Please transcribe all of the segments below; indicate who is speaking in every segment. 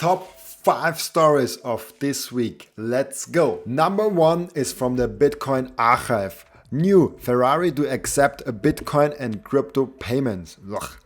Speaker 1: Top 5 stories of this week. Let's go. Number 1 is from the Bitcoin archive. New Ferrari to accept a Bitcoin and crypto payments. Ugh.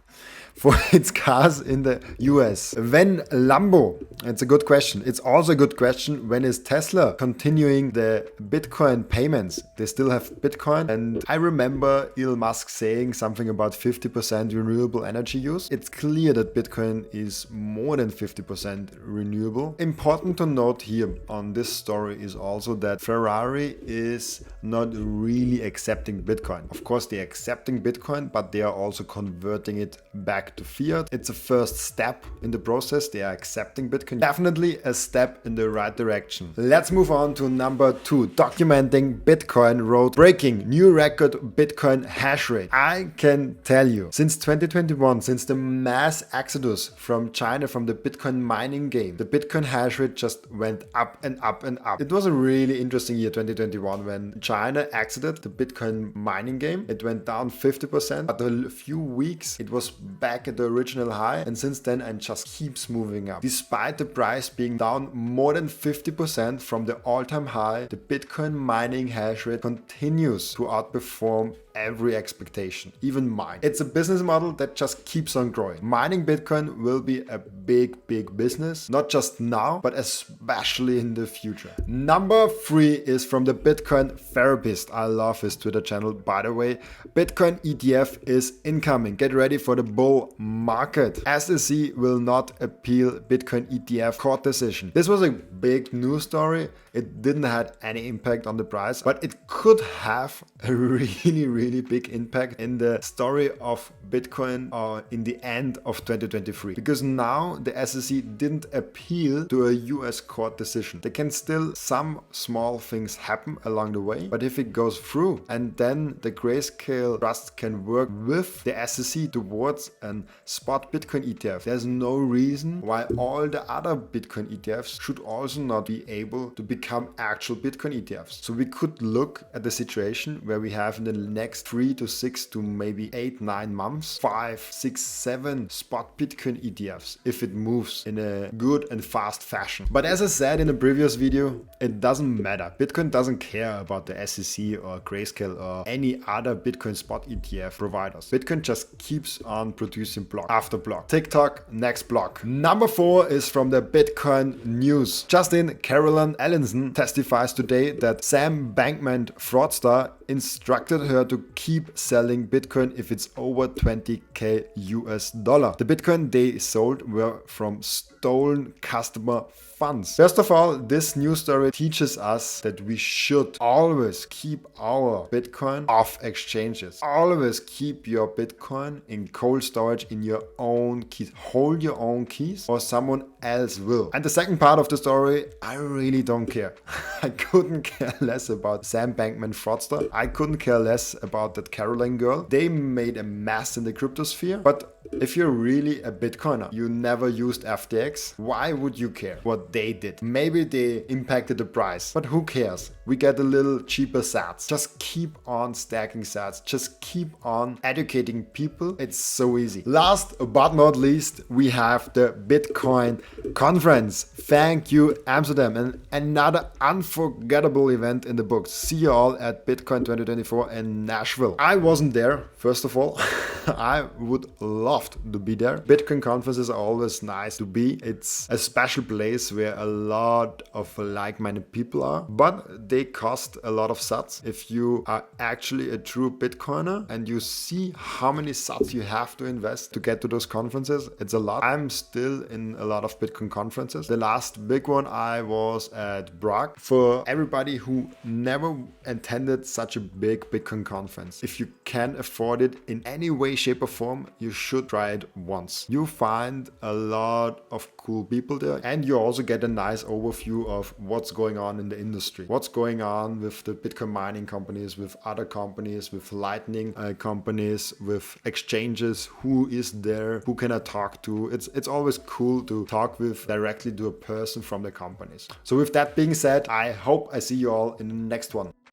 Speaker 1: For its cars in the US. When Lambo, it's a good question. It's also a good question, when is Tesla continuing the Bitcoin payments? They still have Bitcoin. And I remember Elon Musk saying something about 50% renewable energy use. It's clear that Bitcoin is more than 50% renewable. Important to note here on this story is also that Ferrari is not really accepting Bitcoin. Of course, they're accepting Bitcoin, but they are also converting it back to fiat. It's a first step in the process. They are accepting Bitcoin. Definitely a step in the right direction. Let's move on to number 2. Documenting Bitcoin road breaking. New record Bitcoin hash rate. I can tell you, since 2021, since the mass exodus from China, from the Bitcoin mining game, the Bitcoin hash rate just went up and up and up. It was a really interesting year, 2021, when China exited the Bitcoin mining game. It went down 50%, but a few weeks it was back at the original high, and since then it just keeps moving up. Despite the price being down more than 50% from the all-time high, the Bitcoin mining hash rate continues to outperform every expectation, even mine. It's a business model that just keeps on growing. Mining Bitcoin will be a big business, not just now, but especially in the future. Number 3 is from the Bitcoin Therapist. I love his Twitter channel, by the way. Bitcoin ETF is incoming. Get ready for the bull market. SEC will not appeal Bitcoin ETF court decision. This was a big news story. It didn't have any impact on the price, but it could have a really big impact in the story of Bitcoin in the end of 2023. Because now the SEC didn't appeal to a US court decision. There can still some small things happen along the way, but if it goes through and then the Grayscale Trust can work with the SEC towards a spot Bitcoin ETF, there's no reason why all the other Bitcoin ETFs should also not be able to become actual Bitcoin ETFs. So we could look at the situation where we have in the next 3 to 6 to maybe 8-9 months 5, 6, 7 spot Bitcoin ETFs if it moves in a good and fast fashion. But as I said in a previous video, it doesn't matter. Bitcoin doesn't care about the SEC or Grayscale or any other Bitcoin spot ETF providers. Bitcoin just keeps on producing block after block. TikTok, next block. Number 4 is from the Bitcoin news. Justin Carolyn Allinson testifies today that Sam Bankman fraudster instructed her to keep selling Bitcoin if it's over 20k US dollar. The Bitcoin they sold were from stolen customer funds. First of all, this news story teaches us that we should always keep our Bitcoin off exchanges. Always keep your Bitcoin in cold storage in your own keys. Hold your own keys or someone else will. And the second part of the story, I really don't care. I couldn't care less about Sam Bankman fraudster. I couldn't care less about that Caroline girl. They made a mess in the cryptosphere, but if you're really a Bitcoiner, you never used FTX, why would you care what they did? Maybe they impacted the price, but who cares? We get a little cheaper sats. Just keep on stacking sats. Just keep on educating people. It's so easy. Last but not least, we have the Bitcoin conference. Thank you, Amsterdam, and another unforgettable event in the books. See you all at Bitcoin 2024 in Nashville. I wasn't there, first of all. I would love to be there. Bitcoin conferences are always nice to be. It's a special place where a lot of like-minded people are, but they cost a lot of sats. If you are actually a true Bitcoiner and you see how many sats you have to invest to get to those conferences, it's a lot. I'm still in a lot of Bitcoin conferences. The last big one I was at Prague. For everybody who never attended such a big Bitcoin conference, if you can afford it in any way, shape or form, you should try it once. You find a lot of cool people there, and you also get a nice overview of what's going on in the industry, what's going on with the Bitcoin mining companies, with other companies, with Lightning companies, with exchanges, who is there, who can I talk to. It's always cool to talk with directly to a person from the companies. So with that being said, I hope I see you all in the next one.